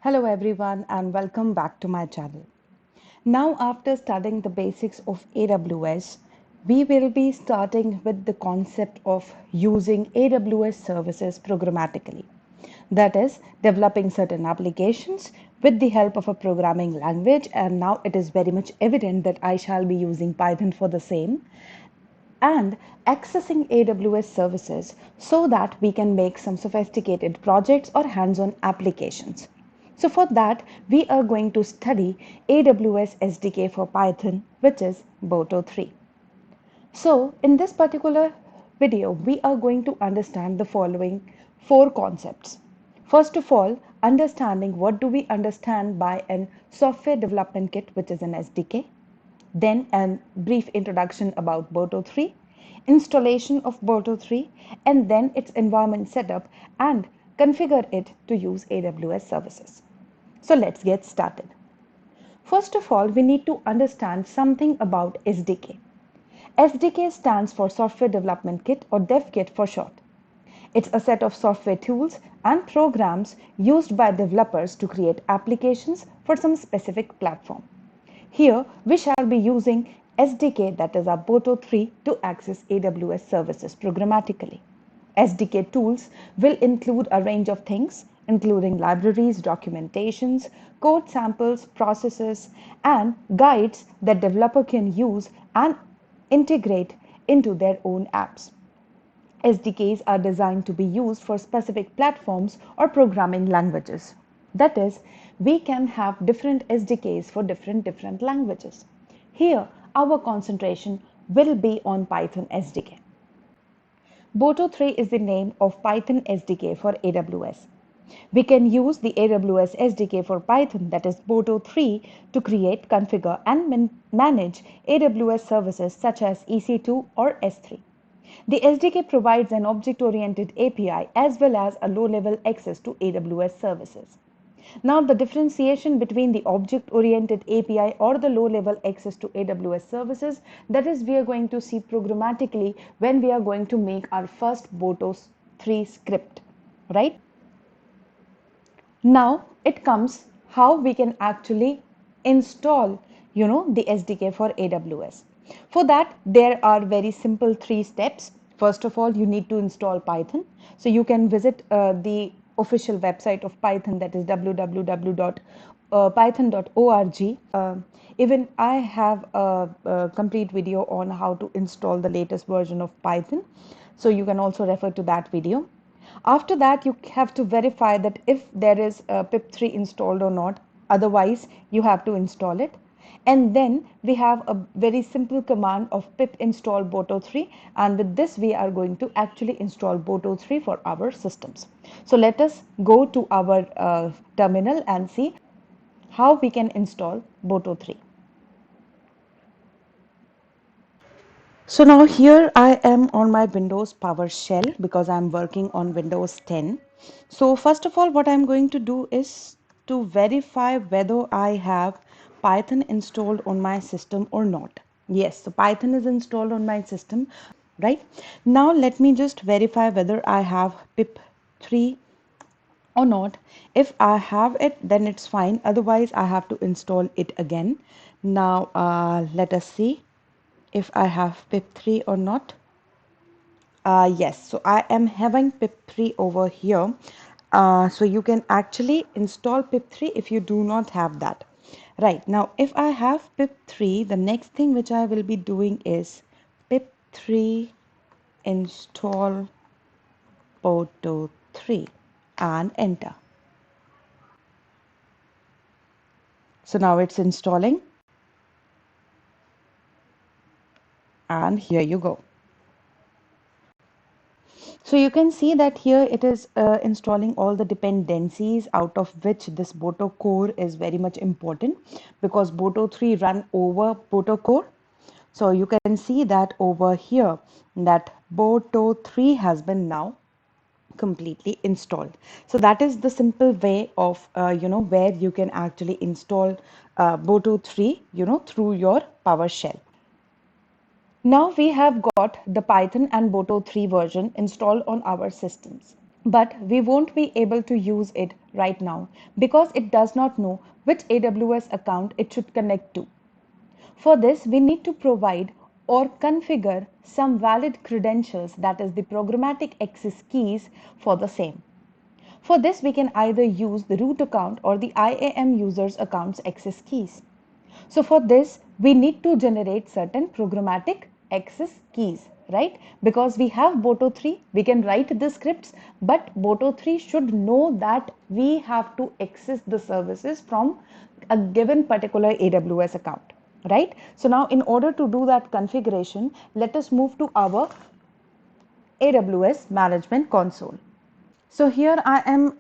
Hello everyone and welcome back to my channel. Now after studying the basics of AWS, we will be starting with the concept of using AWS services programmatically. That is, developing certain applications with the help of a programming language, and now it is very much evident that I shall be using Python for the same, and accessing AWS services so that we can make some sophisticated projects or hands-on applications. So for that, we are going to study AWS SDK for Python, which is Boto 3. So in this particular video, we are going to understand the following four concepts. First of all, understanding what do we understand by an software development kit, which is an SDK. Then a brief introduction about Boto 3, installation of Boto 3, and then its environment setup and configure it to use AWS services. So let's get started. First of all, we need to understand something about SDK. SDK stands for Software Development Kit or Dev Kit for short. It's a set of software tools and programs used by developers to create applications for some specific platform. Here, we shall be using SDK, that is our Boto 3, to access AWS services programmatically. SDK tools will include a range of things, including libraries, documentations, code samples, processes, and guides that developer can use and integrate into their own apps. SDKs are designed to be used for specific platforms or programming languages. That is, we can have different SDKs for different languages. Here, our concentration will be on Python SDK. Boto 3 is the name of Python SDK for AWS. We can use the AWS SDK for Python, that is Boto 3, to create, configure, and manage AWS services such as EC2 or S3. The SDK provides an object-oriented API as well as a low-level access to AWS services. Now, the differentiation between the object-oriented API or the low-level access to AWS services, that is, we are going to see programmatically when we are going to make our first Boto 3 script, right? Now, it comes how we can actually install, the SDK for AWS. For that, there are very simple three steps. First of all, you need to install Python. So you can visit the official website of Python, that is www.python.org. Even I have a complete video on how to install the latest version of Python. So you can also refer to that video. After that, you have to verify that if there is a pip3 installed or not. Otherwise, you have to install it. And then we have a very simple command of pip install Boto 3, and with this we are going to actually install Boto 3 for our systems. So let us go to our terminal and see how we can install Boto 3. So now here I am on my Windows PowerShell because I'm working on Windows 10. So first of all, what I'm going to do is to verify whether I have Python installed on my system or not. Yes, so Python is installed on my system, right? Now let me just verify whether I have pip3 or not. If I have it, then it's fine. Otherwise, I have to install it again. Now let us see if I have pip3 or not. Yes, so I am having pip3 over here. So you can actually install pip3 if you do not have that. Right, now if I have pip3, the next thing which I will be doing is pip3 install Boto 3 and enter. So now it's installing, and here you go. So you can see that here it is installing all the dependencies, out of which this Boto core is very much important because Boto 3 run over Boto core. So you can see that over here that Boto 3 has been now completely installed. So that is the simple way of where you can actually install Boto 3 through your PowerShell. Now we have got the Python and Boto 3 version installed on our systems. but we won't be able to use it right now because it does not know which AWS account it should connect to. For this, we need to provide or configure some valid credentials, that is the programmatic access keys for the same. For this, we can either use the root account or the IAM user's account's access keys. So for this, we need to generate certain programmatic access keys, right? Because we have Boto 3, we can write the scripts, but Boto 3 should know that we have to access the services from a given particular AWS account, right? So now in order to do that configuration, let us move to our AWS management console. So here I am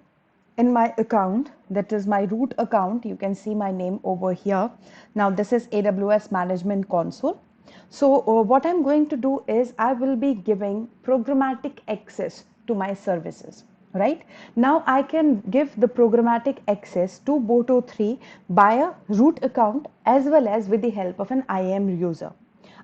in my account, that is my root account. You can see my name over here. Now this is AWS Management Console. So what I'm going to do is I will be giving programmatic access to my services, right? Now I can give the programmatic access to Boto 3 by a root account as well as with the help of an IAM user.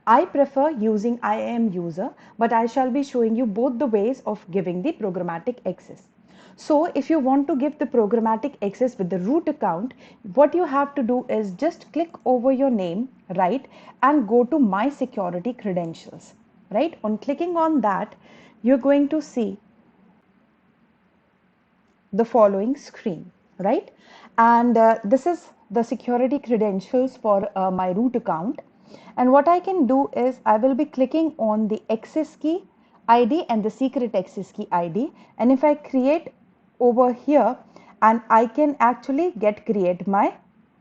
I prefer using IAM user, but I shall be showing you both the ways of giving the programmatic access. So if you want to give the programmatic access with the root account, what you have to do is just click over your name, right, and go to my security credentials, right? On clicking on that, you're going to see the following screen, right? And this is the security credentials for my root account. And what I can do is I will be clicking on the access key ID and the secret access key ID. And if I create over here, and I can actually create my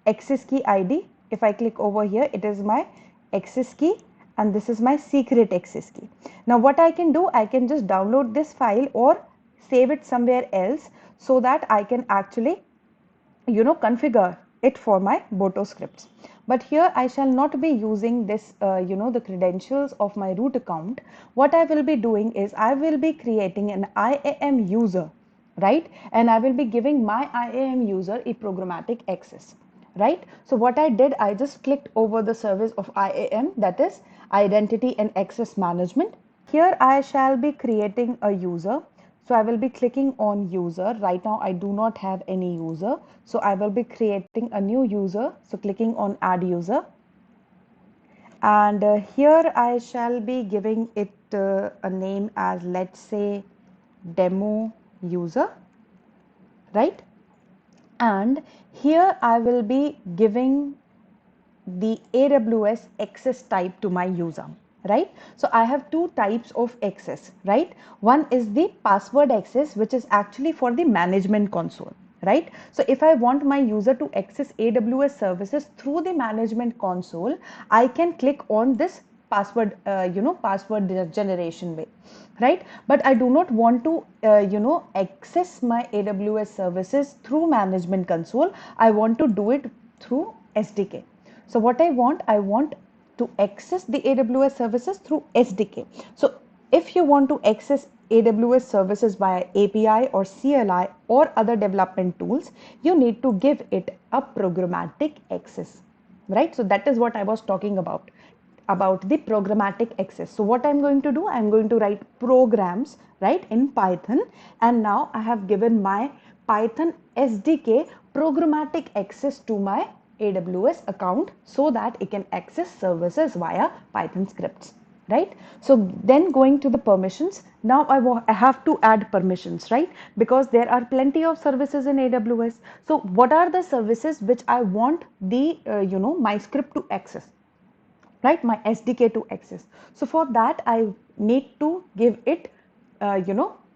access key ID. If I click over here, it is my access key and this is my secret access key. Now what I can do, I can just download this file or save it somewhere else so that I can actually configure it for my Boto scripts. But here I shall not be using this the credentials of my root account. What I will be doing is I will be creating an IAM user, right? And I will be giving my IAM user a programmatic access, right? So what I did, I just clicked over the service of IAM, that is Identity and Access Management. Here I shall be creating a user. So I will be clicking on user. Right now I do not have any user. So I will be creating a new user. So clicking on add user. And here I shall be giving it a name as, let's say, demo user, right? And here I will be giving the AWS access type to my user, right? So I have two types of access, right? One is the password access, which is actually for the management console, right? So if I want my user to access AWS services through the management console, I can click on this password password generation way, right? But I do not want to access my AWS services through management console. I want to do it through SDK. So what I want to access the AWS services through SDK. So if you want to access AWS services via API or CLI or other development tools, you need to give it a programmatic access, right? So that is what I was talking about the programmatic access. So what I'm going to do, I'm going to write programs, right, in Python. And now I have given my Python SDK programmatic access to my AWS account so that it can access services via Python scripts, right? So then going to the permissions, now I have to add permissions, right? Because there are plenty of services in AWS. So what are the services which I want the my script to access, right? My SDK to access. So for that I need to give it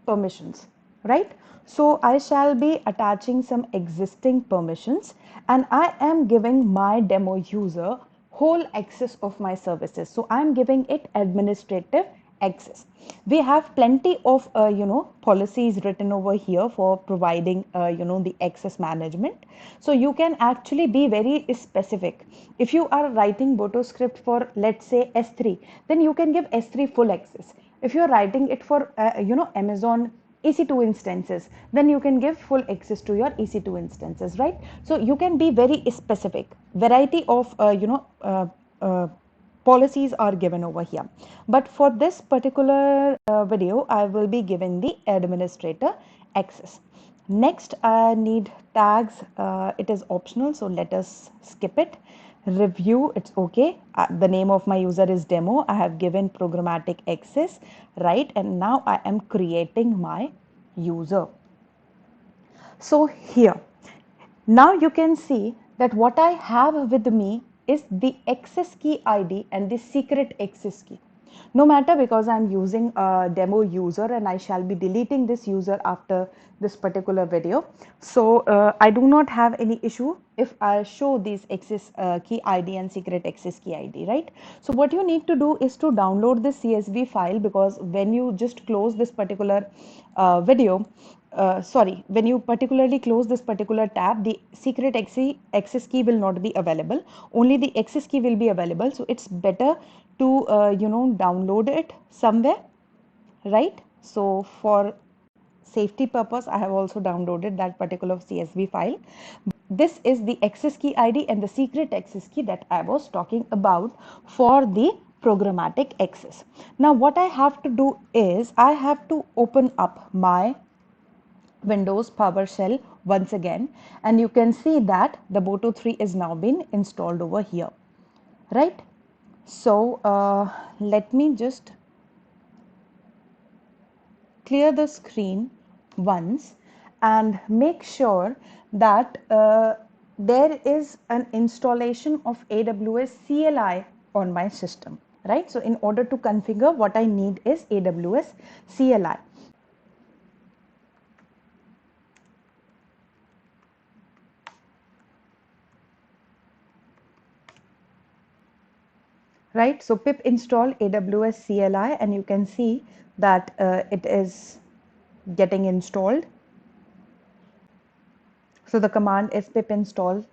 permissions, right? So I shall be attaching some existing permissions and I am giving my demo user whole access of my services. So I'm giving it administrative access. We have plenty of policies written over here for providing the access management. So you can actually be very specific. If you are writing Boto script for, let's say, S3, then you can give S3 full access. If you're writing it for Amazon EC2 instances, then you can give full access to your EC2 instances, right? So you can be very specific. Variety of policies are given over here. But for this particular video, I will be giving the administrator access. Next, I need tags. It is optional, so let us skip it. Review, it's okay. The name of my user is demo. I have given programmatic access, right? And now I am creating my user. So here, now you can see that what I have with me is the access key ID and the secret access key. No matter, because I'm using a demo user and I shall be deleting this user after this particular video. So I do not have any issue if I show these access key ID and secret access key ID, right? So what you need to do is to download this CSV file, because when you just close this particular video, when you particularly close this particular tab, the secret access key will not be available. Only the access key will be available. So it's better to download it somewhere, right? So for safety purpose, I have also downloaded that particular CSV file. This is the access key ID and the secret access key that I was talking about for the programmatic access. Now what I have to do is I have to open up my Windows PowerShell once again, and you can see that the Boto 3 is now been installed over here, right? So let me just clear the screen once and make sure that there is an installation of AWS CLI on my system, right? So in order to configure, what I need is AWS CLI. Right, so pip install AWS CLI, and you can see that it is getting installed. So the command is pip install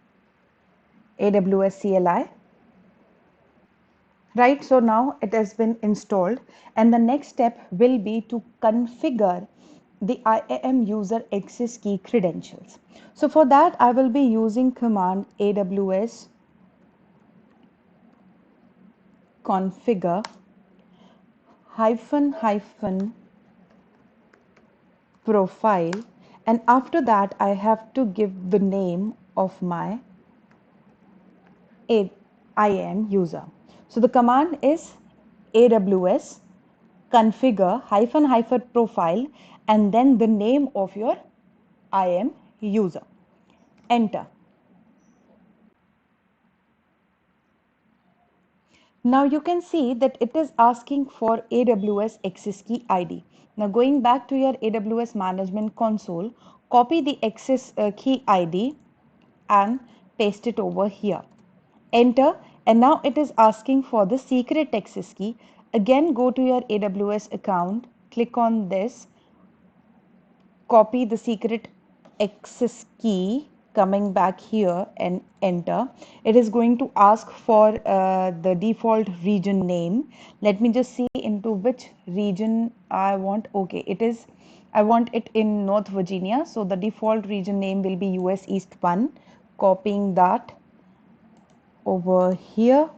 AWS CLI. Right, so now it has been installed, and the next step will be to configure the IAM user access key credentials. So for that, I will be using command AWS configure hyphen profile, and after that I have to give the name of my IAM user. So the command is AWS configure hyphen profile and then the name of your IAM user. Enter. Now you can see that it is asking for AWS access key ID. Now going back to your AWS management console, copy the access key ID and paste it over here. Enter, and now it is asking for the secret access key. Again, go to your AWS account, click on this, copy the secret access key, coming back here and enter. It is going to ask for the default region name. Let me just see into which region I want. Okay, I want it in North Virginia, so the default region name will be US East 1. Copying that over here,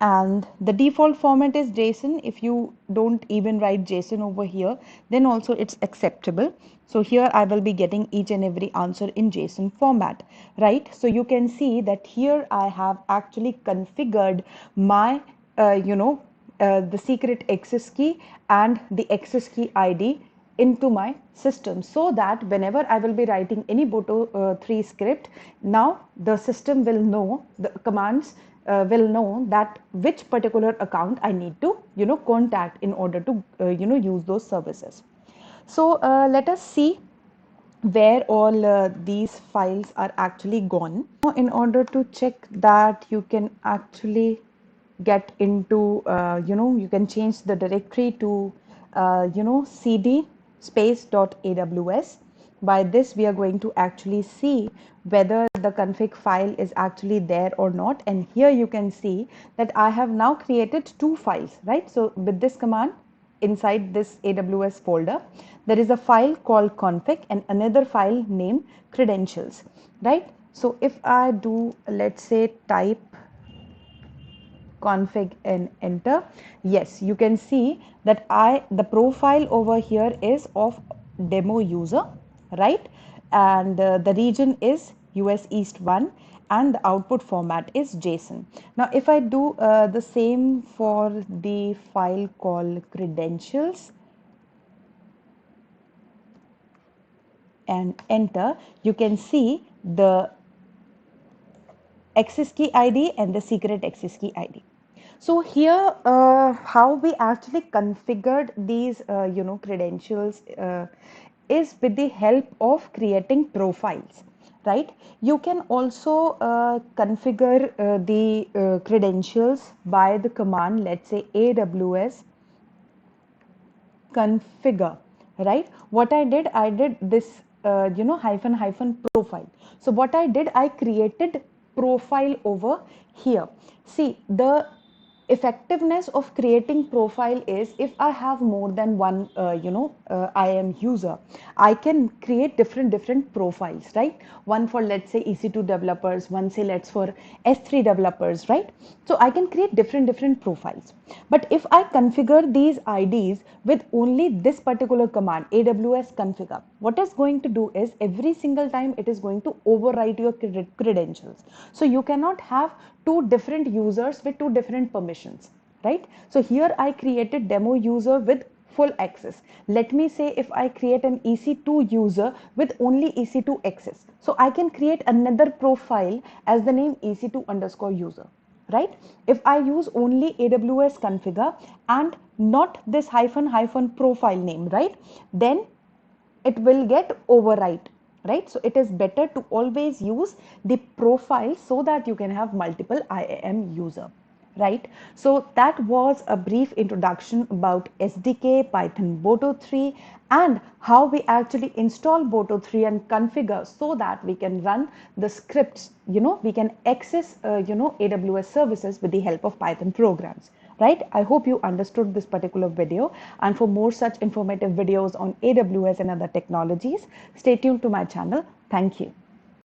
and the default format is JSON. If you don't even write JSON over here, then also it's acceptable. So here I will be getting each and every answer in JSON format, right? So you can see that here I have actually configured my the secret access key and the access key ID into my system, so that whenever I will be writing any Boto 3 script, now the system will know, the commands will know that which particular account I need to contact in order to use those services. So let us see where all these files are actually gone. Now, in order to check that, you can actually get into you can change the directory to cd space .aws. By this we are going to actually see whether the config file is actually there or not, and here you can see that I have now created two files, right? So with this command, inside this AWS folder, there is a file called config and another file named credentials, right? So if I do, let's say, type config and enter. Yes, you can see that the profile over here is of demo user, right? And the region is US East 1 and the output format is JSON. Now, if I do the same for the file called credentials and enter, you can see the access key ID and the secret access key ID. So here, how we actually configured these, credentials is with the help of creating profiles, right? You can also configure the credentials by the command, let's say AWS configure, right? What I did this, hyphen hyphen profile. So what I did, I created profile over here. See, the effectiveness of creating profile is if I have more than one, IAM user, I can create different profiles, right? One for, let's say, EC2 developers, one say let's for S3 developers, right? So I can create different profiles. But if I configure these IDs with only this particular command, AWS configure, what is going to do is every single time it is going to overwrite your credentials. So you cannot have two different users with two different permissions, right? So here I created demo user with full access. Let me say if I create an EC2 user with only EC2 access. So I can create another profile as the name EC2 underscore user, right? If I use only AWS configure and not this hyphen hyphen profile name, right? Then it will get overwrite, right? So it is better to always use the profile so that you can have multiple IAM user, right? So that was a brief introduction about SDK, Python Boto 3, and how we actually install Boto 3 and configure so that we can run the scripts, we can access, AWS services with the help of Python programs, right? I hope you understood this particular video, and for more such informative videos on AWS and other technologies, stay tuned to my channel. Thank you.